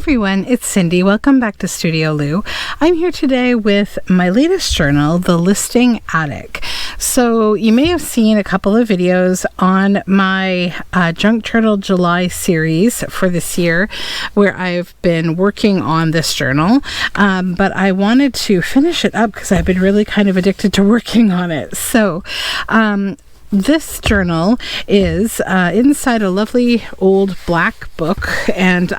everyone, it's Cindy. Welcome back to Studioloo. I'm here today with my latest journal, The Listing Attic. So you may have seen a couple of videos on my Junk Journal July series for this year where I've been working on this journal, but I wanted to finish it up because I've been really kind of addicted to working on it. So this journal is inside a lovely old black book, and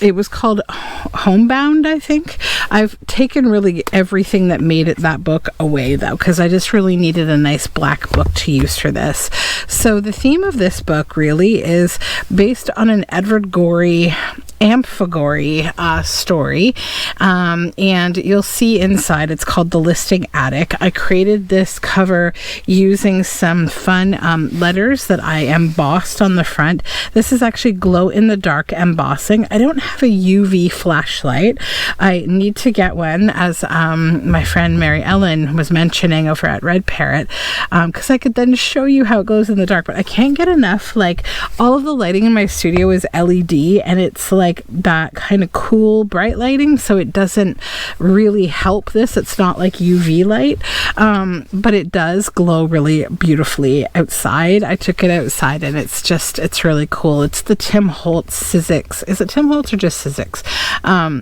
it was called Homebound, I think. I've taken really everything that made it that book away, though, because I just really needed a nice black book to use for this. So the theme of this book really is based on an Edward Gorey amphigory story, and you'll see inside it's called The Listing Attic. I created this cover using some fun letters that I embossed on the front. This is actually glow-in-the-dark embossing. I don't have a UV flashlight. I need to get one, as my friend Mary Ellen was mentioning over at Red Parrot, because I could then show you how it glows in the dark, but I can't get enough. Like, all of the lighting in my studio is LED, and it's like that kind of cool bright lighting, so it doesn't really help this. It's not like UV light, but it does glow really beautifully outside. I took it outside and it's really cool. It's the Tim Holtz Sizzix. Is it Tim Holtz or just Sizzix?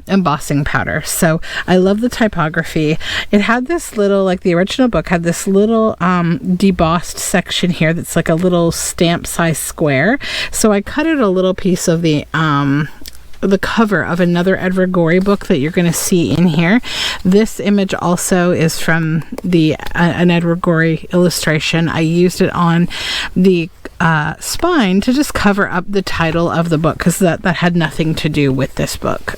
Embossing powder. So I love the typography. It had this little, like the original book had this little debossed section here that's like a little stamp size square. So I cut it a little piece of the cover of another Edward Gorey book that you're going to see in here. This image also is from an Edward Gorey illustration. I used it on the spine to just cover up the title of the book, because that had nothing to do with this book.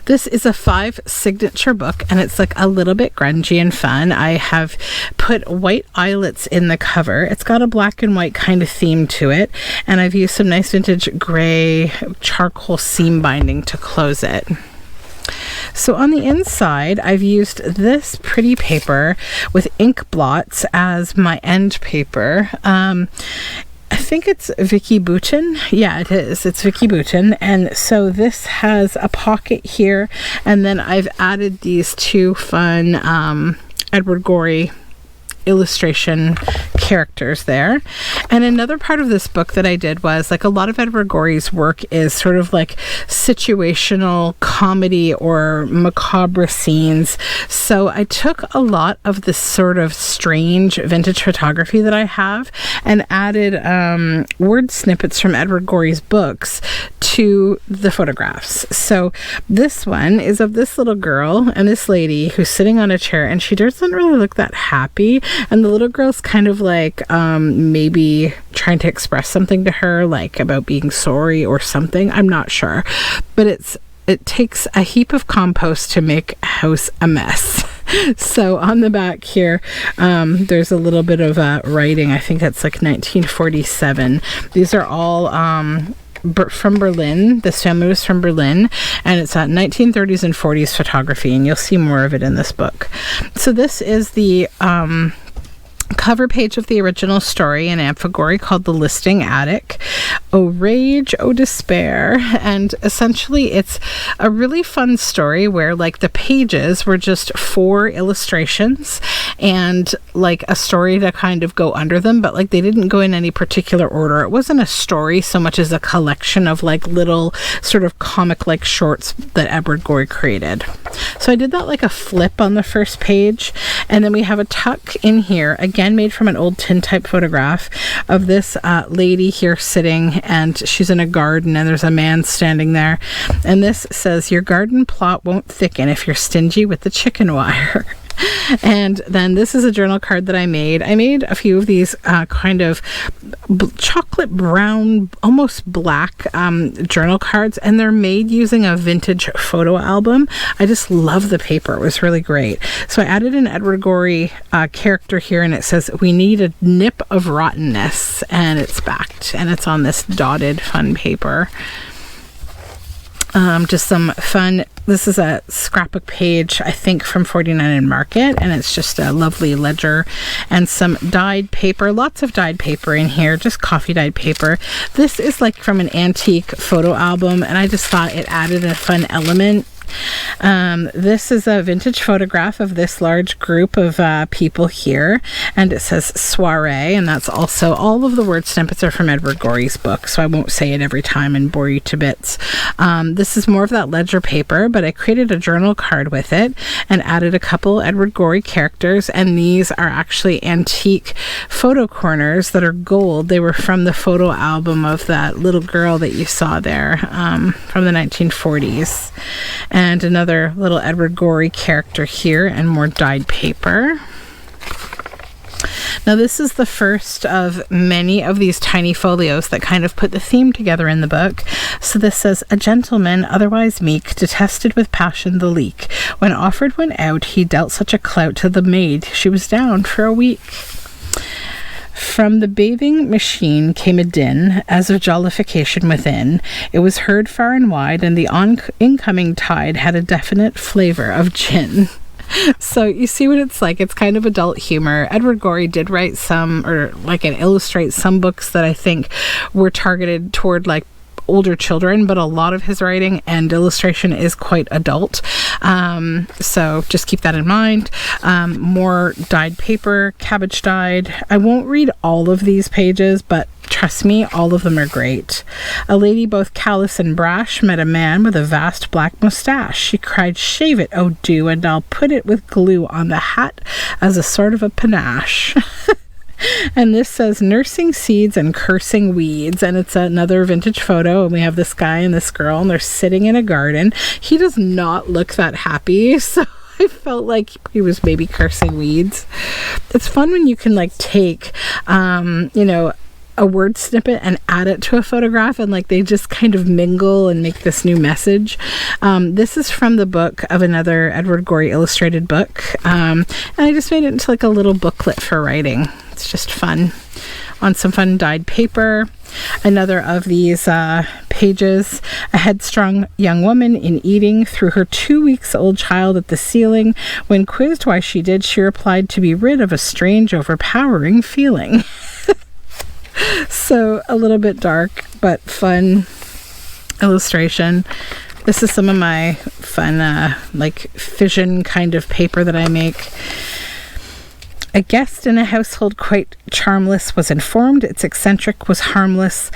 This is a 5 signature book, and it's like a little bit grungy and fun. I have put white eyelets in the cover. It's got a black and white kind of theme to it, and I've used some nice vintage gray charcoal seam binding to close it. So on the inside, I've used this pretty paper with ink blots as my end paper. I think it's Vicky Bouton. Yeah, it is. It's Vicky Bouton. And so this has a pocket here, and then I've added these two fun Edward Gorey illustration characters there. And another part of this book that I did was, like, a lot of Edward Gorey's work is sort of like situational comedy or macabre scenes. So I took a lot of this sort of strange vintage photography that I have and added word snippets from Edward Gorey's books to the photographs. So this one is of this little girl and this lady who's sitting on a chair, and she doesn't really look that happy. And the little girl's kind of like maybe trying to express something to her, like about being sorry or something. I'm not sure. But it takes a heap of compost to make a house a mess. So on the back here, there's a little bit of writing. I think that's like 1947. These are all from Berlin. This family was from Berlin, and it's 1930s and 40s photography, and you'll see more of it in this book. So this is the cover page of the original story in amphigory called The Listing Attic. Oh rage, oh despair. And essentially it's a really fun story where, like, the pages were just 4 illustrations and like a story to kind of go under them, but like they didn't go in any particular order. It wasn't a story so much as a collection of like little sort of comic like shorts that Edward Gorey created. So I did that like a flip on the first page, and then we have a tuck in here, again made from an old tintype photograph of this lady here sitting, and she's in a garden and there's a man standing there, and this says, "Your garden plot won't thicken if you're stingy with the chicken wire." And then this is a journal card that I made. I made a few of these kind of chocolate brown, almost black journal cards, and they're made using a vintage photo album. I just love the paper. It was really great. So I added an Edward Gorey character here, and it says, "We need a nip of rottenness," and it's backed, and it's on this dotted fun paper. Just some fun This is a scrapbook page, I think, from 49 and Market, and it's just a lovely ledger and some dyed paper, lots of dyed paper in here, just coffee dyed paper. This is like from an antique photo album, and I just thought it added a fun element. This is a vintage photograph of this large group of people here, and it says soiree, and that's also, all of the word snippets are from Edward Gorey's book, so I won't say it every time and bore you to bits. This is more of that ledger paper, but I created a journal card with it and added a couple Edward Gorey characters, and these are actually antique photo corners that are gold. They were from the photo album of that little girl that you saw there, from the 1940s. And another little Edward Gorey character here, and more dyed paper. Now this is the first of many of these tiny folios that kind of put the theme together in the book. So this says, a gentleman, otherwise meek, detested with passion the leek. When offered went out, he dealt such a clout to the maid, she was down for a week. From the bathing machine came a din, as of jollification within. It was heard far and wide, and the incoming tide had a definite flavour of gin. So you see what it's like. It's kind of adult humor. Edward Gorey did write some, or like, and illustrate some books that I think were targeted toward like older children, but a lot of his writing and illustration is quite adult. So just keep that in mind. More dyed paper, cabbage dyed. I won't read all of these pages, but trust me, all of them are great. A lady both callous and brash met a man with a vast black moustache. She cried, shave it, oh do, and I'll put it with glue on the hat as a sort of a panache. And this says nursing seeds and cursing weeds, and it's another vintage photo, and we have this guy and this girl, and they're sitting in a garden. He does not look that happy, so I felt like he was maybe cursing weeds. It's fun when you can like take a word snippet and add it to a photograph, and like they just kind of mingle and make this new message. This is from the book of another Edward Gorey illustrated book, and I just made it into like a little booklet for writing. It's just fun on some fun dyed paper. Another of these pages, a headstrong young woman in eating threw her 2 weeks old child at the ceiling. When quizzed why she did, she replied to be rid of a strange overpowering feeling. So a little bit dark but fun illustration. This is some of my fun like fission kind of paper that I make. A guest in a household quite charmless was informed its eccentric was harmless.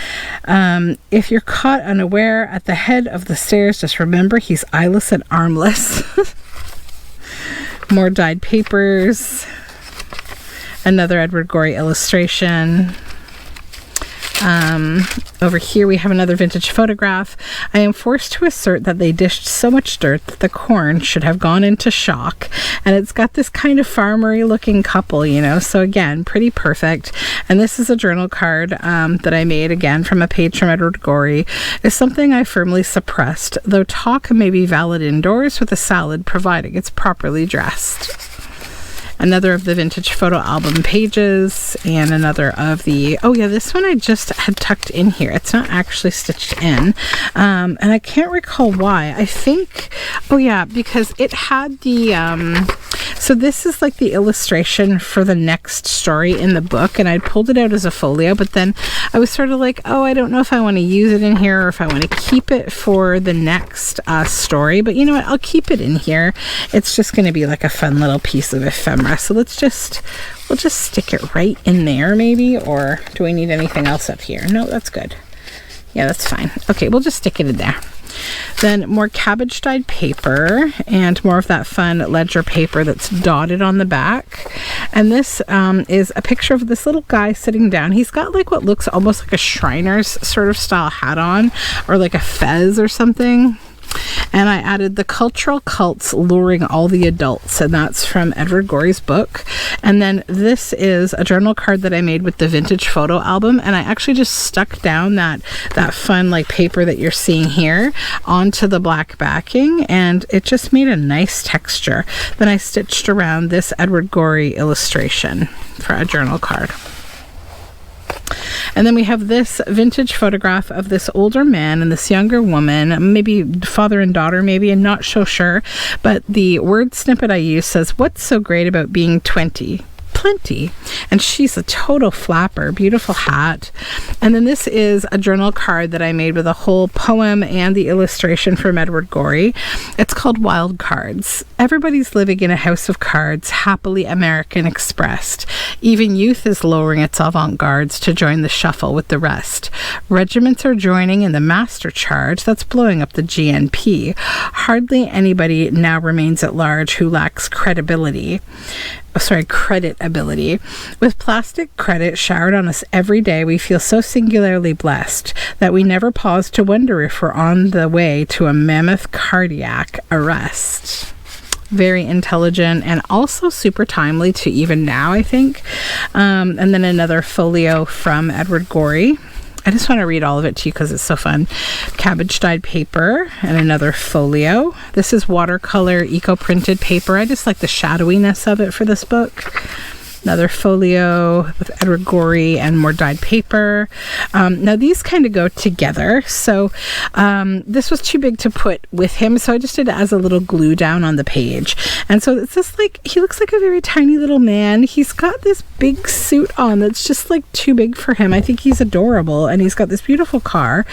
If you're caught unaware at the head of the stairs, just remember he's eyeless and armless. More dyed papers. Another Edward Gorey illustration. Over here we have another vintage photograph. I am forced to assert that they dished so much dirt that the corn should have gone into shock. And it's got this kind of farmery looking couple, you know, so again, pretty perfect. And this is a journal card that I made, again, from a page from Edward Gorey. It's something I firmly suppressed, though talk may be valid indoors with a salad, providing it's properly dressed. Another of the vintage photo album pages, and another of the, oh yeah, this one I just had tucked in here. It's not actually stitched in, and I can't recall why. I think, oh yeah, because it had the, so this is like the illustration for the next story in the book, and I pulled it out as a folio, but then I was sort of like, oh, I don't know if I want to use it in here or if I want to keep it for the next story, but you know what, I'll keep it in here. It's just going to be like a fun little piece of ephemera. So we'll just stick it right in there maybe, or do I need anything else up here? No, that's good. Yeah, that's fine. Okay, we'll just stick it in there. Then more cabbage dyed paper and more of that fun ledger paper that's dotted on the back. And this is a picture of this little guy sitting down. He's got like what looks almost like a Shriner's sort of style hat on, or like a fez or something. And I added the cultural cults luring all the adults, and that's from Edward Gorey's book. And then this is a journal card that I made with the vintage photo album, and I actually just stuck down that fun like paper that you're seeing here onto the black backing, and it just made a nice texture. Then I stitched around this Edward Gorey illustration for a journal card. And then we have this vintage photograph of this older man and this younger woman, maybe father and daughter, maybe, I'm not so sure. But the word snippet I use says, "What's so great about being 20? Plenty." And she's a total flapper, beautiful hat. And then this is a journal card that I made with a whole poem and the illustration from Edward Gorey. It's called Wild Cards. Everybody's living in a house of cards, happily American expressed. Even youth is lowering its avant-gardes to join the shuffle with the rest. Regiments are joining in the master charge that's blowing up the GNP. Hardly anybody now remains at large who lacks creditability. With plastic credit showered on us every day, we feel so singularly blessed that we never pause to wonder if we're on the way to a mammoth cardiac arrest. Very intelligent and also super timely to even now, I think. And then another folio from Edward Gorey. I just want to read all of it to you because it's so fun. Cabbage dyed paper and another folio. This is watercolor eco-printed paper. I just like the shadowiness of it for this book. Another folio with Edward Gorey and more dyed paper. Now these kind of go together. So this was too big to put with him, so I just did it as a little glue down on the page. And so it's just like, he looks like a very tiny little man. He's got this big suit on that's just like too big for him. I think he's adorable, and he's got this beautiful car.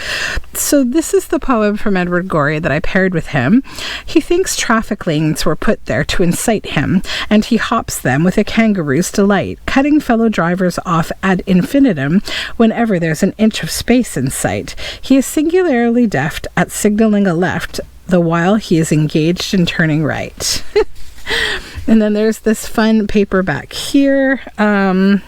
So this is the poem from Edward Gorey that I paired with him. He thinks traffic lanes were put there to incite him, and he hops them with a kangaroo's delight, cutting fellow drivers off ad infinitum whenever there's an inch of space in sight. He is singularly deft at signaling a left, the while he is engaged in turning right. And then there's this fun paper back here. Then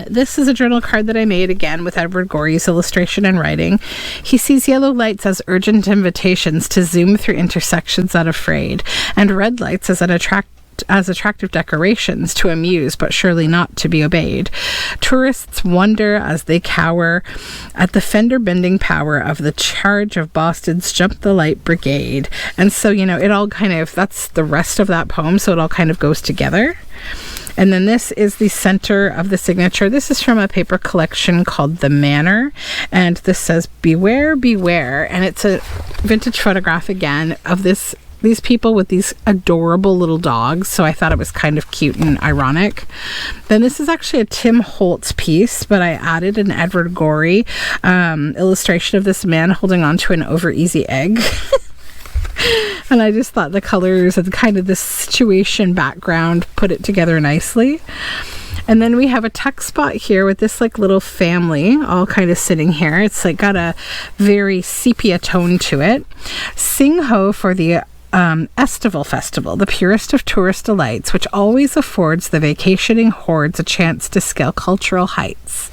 this is a journal card that I made again with Edward Gorey's illustration and writing. He sees yellow lights as urgent invitations to zoom through intersections unafraid, and red lights as attractive decorations to amuse but surely not to be obeyed. Tourists wonder as they cower at the fender-bending power of the charge of Boston's Jump the Light Brigade. And so, it all kind of, that's the rest of that poem, so it all kind of goes together. And then this is the center of the signature. This is from a paper collection called The Manor, and this says, "Beware, beware," and it's a vintage photograph again of these people with these adorable little dogs, so I thought it was kind of cute and ironic. Then this is actually a Tim Holtz piece, but I added an Edward Gorey illustration of this man holding on to an over-easy egg. And I just thought the colors and kind of the situation background put it together nicely. And then we have a tuck spot here with this like little family all kind of sitting here. It's like got a very sepia tone to it. Sing ho for the Estival Festival, the purest of tourist delights, which always affords the vacationing hordes a chance to scale cultural heights.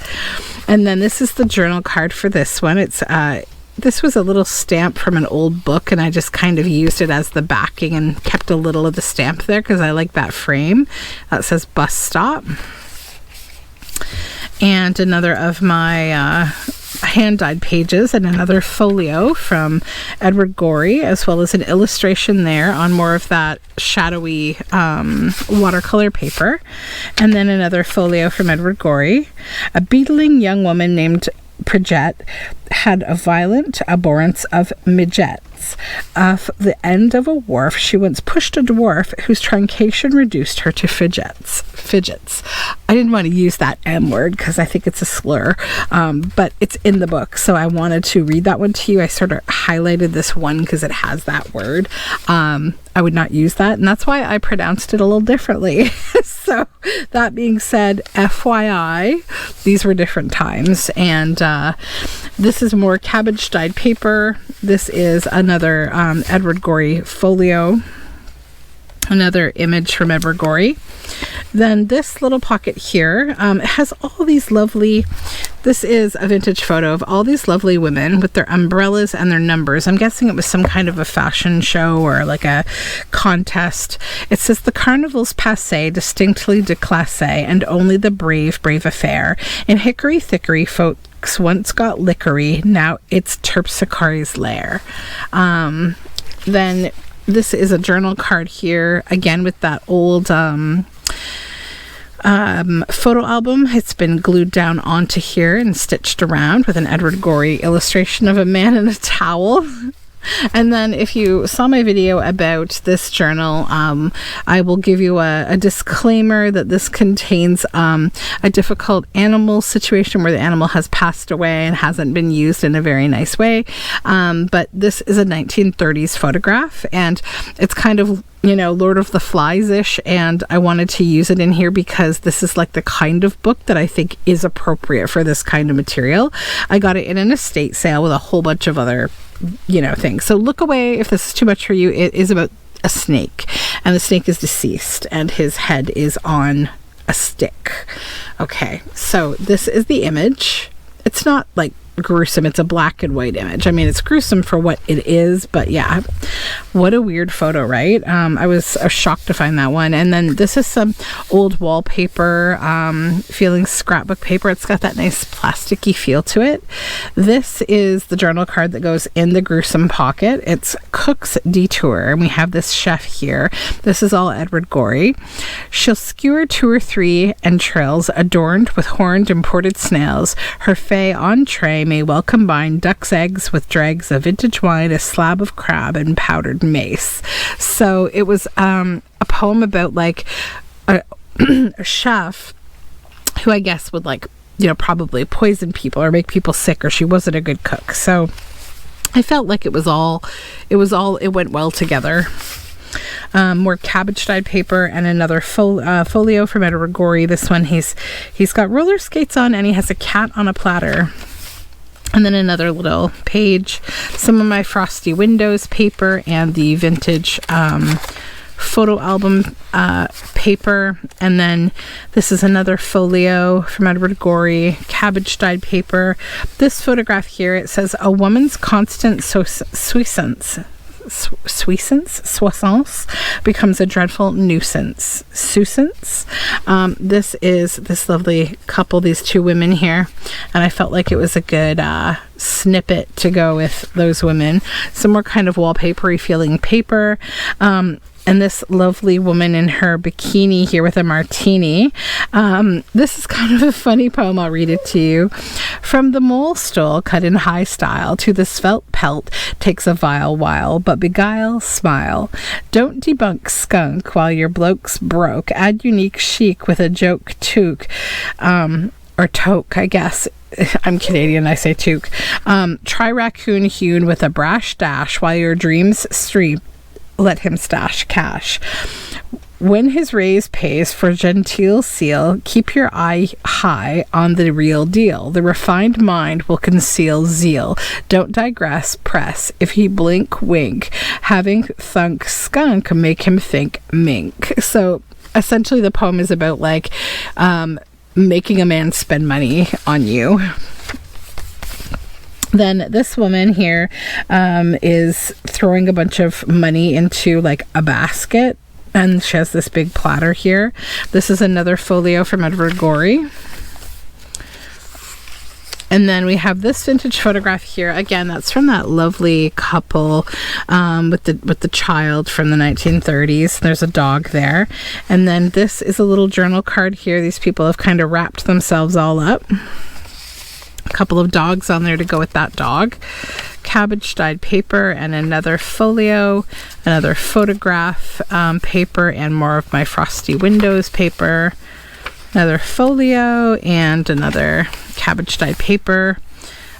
And then this is the journal card for this one. It's this was a little stamp from an old book, and I just kind of used it as the backing and kept a little of the stamp there because I like that frame. That says bus stop. And another of my hand-dyed pages and another folio from Edward Gorey, as well as an illustration there on more of that shadowy watercolor paper. And then another folio from Edward Gorey. A beetling young woman named Pridget had a violent abhorrence of midgets. Off the end of a wharf, she once pushed a dwarf whose truncation reduced her to fidgets. I didn't want to use that M word because I think it's a slur, but it's in the book, so I wanted to read that one to you. I sort of highlighted this one because it has that word. I would not use that, and that's why I pronounced it a little differently. So that being said, FYI, these were different times. And this is more cabbage dyed paper. This is another Edward Gorey folio. Another image from Edward Gorey. Then this little pocket here has all these lovely, this is a vintage photo of all these lovely women with their umbrellas and their numbers. I'm guessing it was some kind of a fashion show or like a contest. It says, "The carnival's passé, distinctly déclassé, and only the brave affair. In Hickory Thickory, folks once got lickery, now it's Terpsichore's lair." Then this is a journal card here, again with that old photo album. It's been glued down onto here and stitched around with an Edward Gorey illustration of a man in a towel. And then if you saw my video about this journal, I will give you a disclaimer that this contains a difficult animal situation where the animal has passed away and hasn't been used in a very nice way. But this is a 1930s photograph, and it's kind of, you know, Lord of the Flies-ish, and I wanted to use it in here because this is like the kind of book that I think is appropriate for this kind of material. I got it in an estate sale with a whole bunch of other, you know, things. So look away if this is too much for you. It is about a snake, and the snake is deceased and his head is on a stick. Okay, so this is the image. It's not like gruesome, it's a black and white image. I mean, it's gruesome for what it is, but yeah, what a weird photo, right? I was shocked to find that one. And then this is some old wallpaper, feeling scrapbook paper. It's got that nice plasticky feel to it. This is the journal card that goes in the gruesome pocket. It's Cook's Detour, and we have this chef here. This is all Edward Gorey. She'll skewer 2 or 3 entrails adorned with horned imported snails. Her fay entree may well combine duck's eggs with dregs of vintage wine, a slab of crab, and powdered mace. So it was a poem about like a chef who I guess would, like, you know, probably poison people or make people sick, or she wasn't a good cook. So I felt like it went well together. More cabbage dyed paper and another folio from Edward Gorey. This one he's got roller skates on and he has a cat on a platter. And then another little page, some of my Frosty Windows paper and the vintage photo album paper. And then this is another folio from Edward Gorey, cabbage dyed paper. This photograph here, it says a woman's constant soissance becomes a dreadful nuisance. This is this lovely couple, these 2 women here, and I felt like it was a good snippet to go with those women. Some more kind of wallpapery feeling paper. And this lovely woman in her bikini here with a martini. This is kind of a funny poem. I'll read it to you. From the mole stole cut in high style to the svelte pelt takes a vile while, but beguile, smile. Don't debunk skunk while your bloke's broke. Add unique chic with a joke toque. Or toque, I guess. I'm Canadian, I say toque. Try raccoon hewn with a brash dash while your dreams stream. Let him stash cash. When his raise pays for genteel seal, keep your eye high on the real deal. The refined mind will conceal zeal. Don't digress, press. If he blink, wink. Having thunk skunk, make him think mink. So essentially the poem is about like making a man spend money on you. Then this woman here is throwing a bunch of money into like a basket, and she has this big platter here. This is another folio from Edward Gorey. And then we have this vintage photograph here. Again, that's from that lovely couple with the child from the 1930s. There's a dog there. And then this is a little journal card here. These people have kind of wrapped themselves all up. A couple of dogs on there to go with that dog. Cabbage dyed paper and another folio, another photograph paper, and more of my Frosty Windows paper. Another folio and another cabbage dyed paper.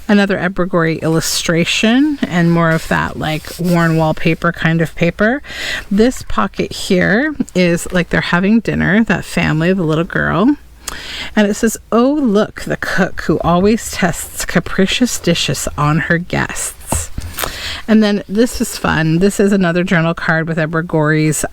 Another Edward Gorey illustration and more of that like worn wallpaper kind of paper. This pocket here is like they're having dinner, that family, the little girl. And it says, oh, look, the cook who always tests capricious dishes on her guests. And then this is fun. This is another journal card with Edward Gorey's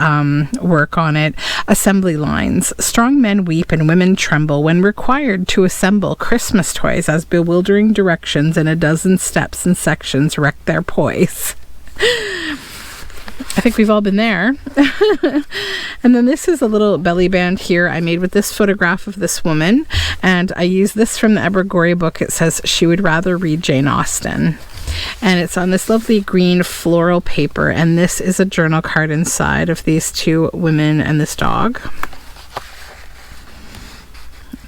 work on it. Assembly lines. Strong men weep and women tremble when required to assemble Christmas toys as bewildering directions in a dozen steps and sections wreck their poise. I think we've all been there. And then this is a little belly band here I made with this photograph of this woman. And I use this from the Edward Gorey book. It says she would rather read Jane Austen. And it's on this lovely green floral paper. And this is a journal card inside of these 2 women and this dog.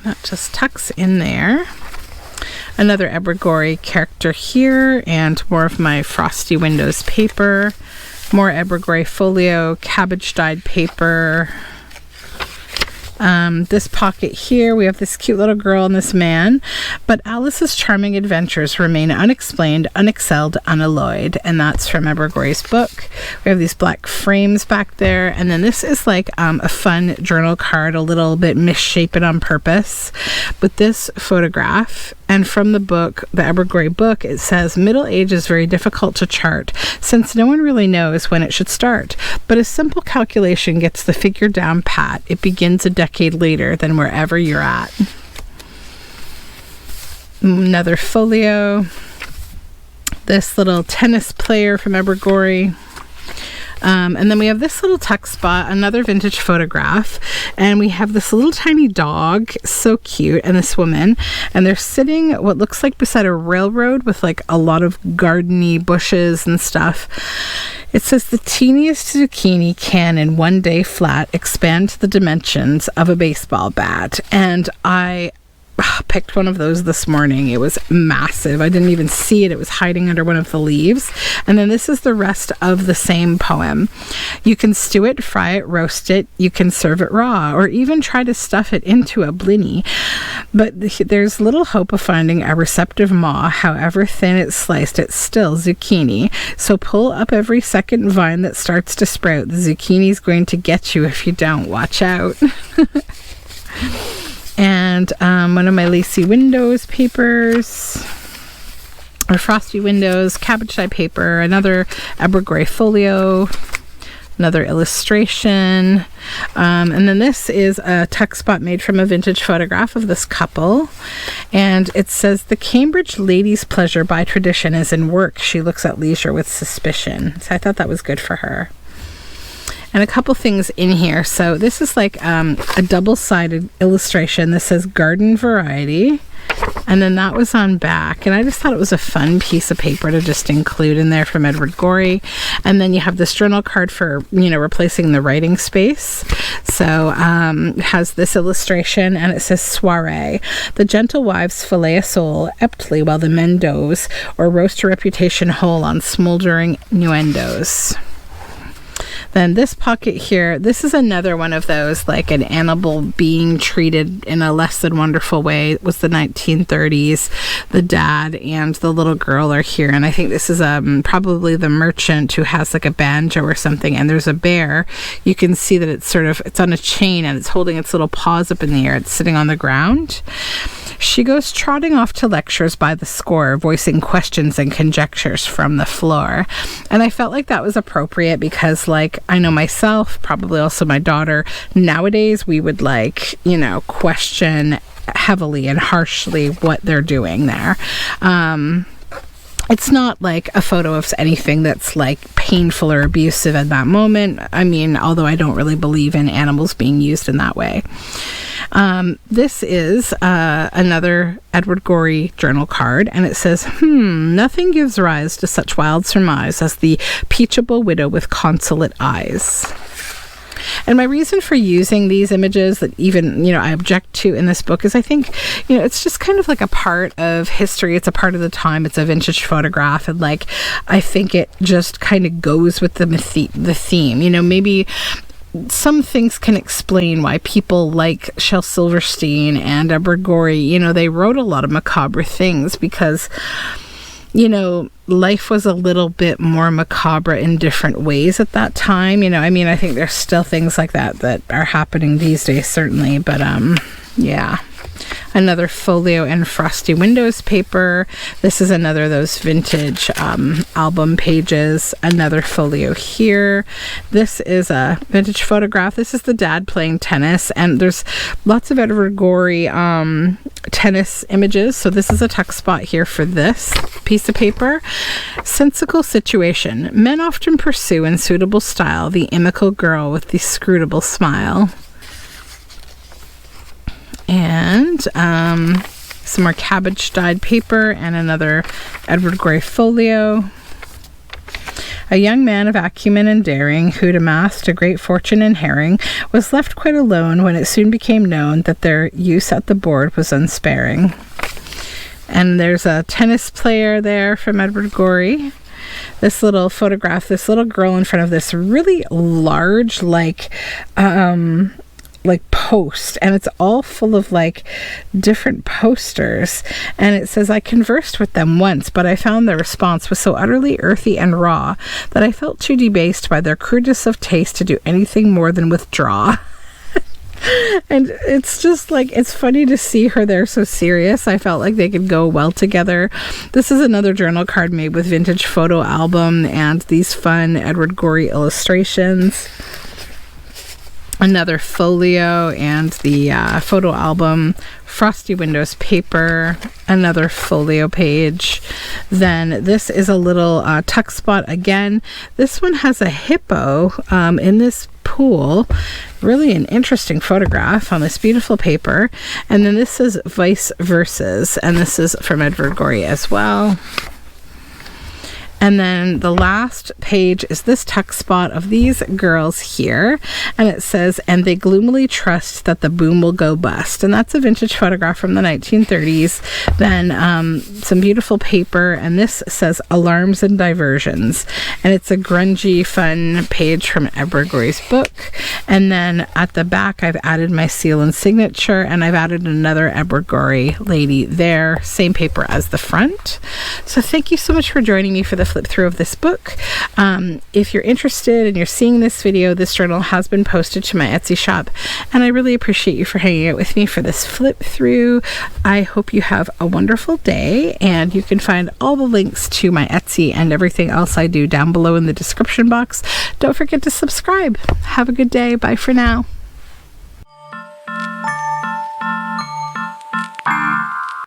That just tucks in there. Another Edward Gorey character here, and more of my Frosty Windows paper. More Edward Gorey folio, cabbage dyed paper. This pocket here, we have this cute little girl and this man, but Alice's charming adventures remain unexplained, unexcelled, unalloyed, and that's from Edward Gorey's book. We have these black frames back there, and then this is like a fun journal card, a little bit misshapen on purpose, with this photograph. And from the book, the Edward Gorey book, it says, middle age is very difficult to chart, since no one really knows when it should start. But a simple calculation gets the figure down pat. It begins a decade later than wherever you're at. Another folio. This little tennis player from Edward Gorey. And then we have this little tuck spot, another vintage photograph, and we have this little tiny dog, so cute, and this woman, and they're sitting what looks like beside a railroad with like a lot of gardeny bushes and stuff. It says the teeniest zucchini can in one day flat expand to the dimensions of a baseball bat, and I picked one of those this morning. It was massive. I didn't even see it. It was hiding under one of the leaves. And then this is the rest of the same poem. You can stew it, fry it, roast it. You can serve it raw, or even try to stuff it into a blinny. But there's little hope of finding a receptive maw. However thin it's sliced, it's still zucchini. So pull up every second vine that starts to sprout. The zucchini's going to get you if you don't watch out. And one of my lacy windows papers, or frosty windows, cabbage dye paper, another Edward Gorey folio, another illustration. And then this is a tuck spot made from a vintage photograph of this couple. And it says, the Cambridge lady's pleasure by tradition is in work. She looks at leisure with suspicion. So I thought that was good for her. And a couple things in here. So this is like a double-sided illustration. This says garden variety. And then that was on back. And I just thought it was a fun piece of paper to just include in there from Edward Gorey. And then you have this journal card for, replacing the writing space. So it has this illustration, and it says soiree. The gentle wives fillet a soul aptly while the men doze, or roast a reputation whole on smoldering innuendos. Then this pocket here, this is another one of those, like an animal being treated in a less than wonderful way. It was the 1930s. The dad and the little girl are here, and I think this is probably the merchant who has like a banjo or something, and there's a bear. You can see that it's on a chain, and it's holding its little paws up in the air. It's sitting on the ground. She goes trotting off to lectures by the score, voicing questions and conjectures from the floor. And I felt like that was appropriate because, like, I know myself, probably also my daughter, nowadays we would question heavily and harshly what they're doing there. It's not like a photo of anything that's like painful or abusive at that moment. I mean, although I don't really believe in animals being used in that way. This is another Edward Gorey journal card, and it says, nothing gives rise to such wild surmise as the peachable widow with consulate eyes. And my reason for using these images that even, I object to in this book is I think, it's just kind of like a part of history. It's a part of the time. It's a vintage photograph. And like, I think it just kind of goes with the theme. Maybe some things can explain why people like Shel Silverstein and Edward Gorey, they wrote a lot of macabre things because, life was a little bit more macabre in different ways at that time. I think there's still things like that are happening these days, certainly. But, yeah. Another folio and frosty windows paper. This is another of those vintage album pages. Another folio here. This is a vintage photograph. This is the dad playing tennis, and there's lots of Edward Gorey tennis images. So this is a tuck spot here for this piece of paper. Sensical situation. Men often pursue in suitable style the imical girl with the scrutable smile. And some more cabbage dyed paper and another Edward Gorey folio. A young man of acumen and daring, who'd amassed a great fortune in herring, was left quite alone when it soon became known that their use at the board was unsparing. And there's a tennis player there from Edward Gorey. This little photograph, this little girl in front of this really large, like post, and it's all full of like different posters, and it says, "I conversed with them once, but I found their response was so utterly earthy and raw that I felt too debased by their crudeness of taste to do anything more than withdraw." And it's just like, it's funny to see her there so serious. I felt like they could go well together. This is another journal card made with vintage photo album and these fun Edward Gorey illustrations. Another folio and the photo album, Frosty Windows paper, another folio page. Then this is a little tuck spot again. This one has a hippo in this pool. Really an interesting photograph on this beautiful paper. And then this is Vice Verses, and this is from Edward Gorey as well. And then the last page is this tuck spot of these girls here. And it says, "And they gloomily trust that the boom will go bust." And that's a vintage photograph from the 1930s. Then some beautiful paper. And this says "Alarms and Diversions." And it's a grungy, fun page from Edward Gorey's book. And then at the back, I've added my seal and signature. And I've added another Edward Gorey lady there. Same paper as the front. So thank you so much for joining me for the flip through of this book. If you're interested and you're seeing this video, this journal has been posted to my Etsy shop, and I really appreciate you for hanging out with me for this flip through. I hope you have a wonderful day, and you can find all the links to my Etsy and everything else I do down below in the description box. Don't forget to subscribe. Have a good day. Bye for now.